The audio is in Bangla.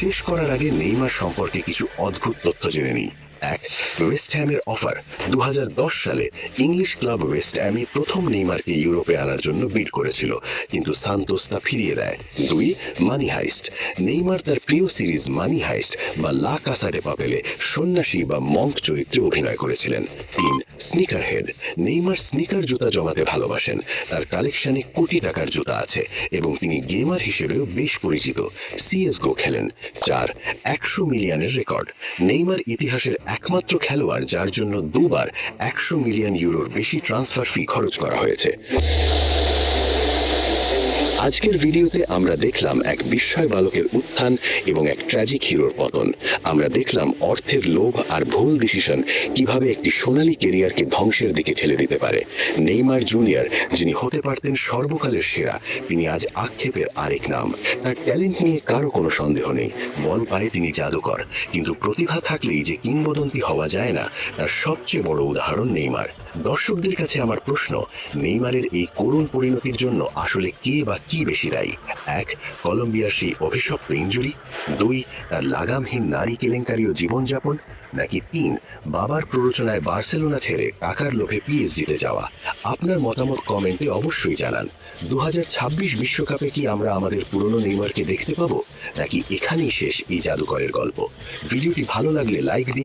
শেষ করার আগে নেইমার সম্পর্কে কিছু অদ্ভুত তথ্য জেনে নিই। এক, ওয়েস্ট হ্যামের অফার। 2010 সালে ইংলিশ ক্লাব ওয়েস্ট হ্যামই প্রথম নেইমারকে ইউরোপে আনার জন্য বিড করেছিল, কিন্তু সান্তোস তা ফিরিয়ে দেয়। দুই, মানি হাইস্ট। নেইমার তার প্রিয় সিরিজ মানি হাইস্ট বা লা কাসা ডে পাপেলে সন্ন্যাসী বা মঙ্ক চরিত্রে অভিনয় করেছিলেন। তিন, স্নিকার হেড। নেইমার স্নিকার জুতা জমাতে ভালোবাসেন। তার কালেকশনে কোটি টাকার জুতা আছে এবং তিনি গেমার হিসেবেও বেশ পরিচিত। CS:GO খেলেন। চার, 100 মিলিয়নের রেকর্ড। নেইমার ইতিহাসের একমাত্র খেলোয়াড় যার জন্য দুবার 100 মিলিয়ন ইউরোর বেশি ট্রান্সফার ফি খরচ করা হয়েছে। আজকের ভিডিওতে আমরা দেখলাম এক বিস্ময় বালকের উত্থান এবং এক ট্র্যাজিক হিরোর পতন। আমরা দেখলাম অর্থের লোভ আর ভুল ডিসিশন কিভাবে একটি সোনালী কেরিয়ারকে ধ্বংসের দিকে ঠেলে দিতে পারে। নেইমার জুনিয়র, যিনি হতে পারতেন সর্বকালের সেরা, তিনি আজ আক্ষেপের আরেক নাম। তার ট্যালেন্ট নিয়ে কারো কোনো সন্দেহ নেই, বল পায়ে তিনি জাদুকর, কিন্তু প্রতিভা থাকলেই যে কিংবদন্তি হওয়া যায় না, তার সবচেয়ে বড় উদাহরণ নেইমার। দর্শকদের কাছে আমার প্রশ্ন, নেইমারের এই করুণ পরিণতির জন্য আসলে কে বা কি বেশি দায়ী? এক, কলম্বিয়ার সেই অভিশপ্ত ইনজুরি। দুই, তার লাগামহীন নারী কেলেঙ্কারি ও জীবনযাপন। নাকি তিন, বাবার প্ররোচনায় বার্সেলোনা ছেড়ে টাকার লোভে PSG-তে যাওয়া? আপনার মতামত কমেন্টে অবশ্যই জানান। 2026 বিশ্বকাপে কি আমরা আমাদের পুরনো নেইমারকে দেখতে পাবো, নাকি এখানেই শেষ এই জাদুকরের গল্প? ভিডিওটি ভালো লাগলে লাইক দিন।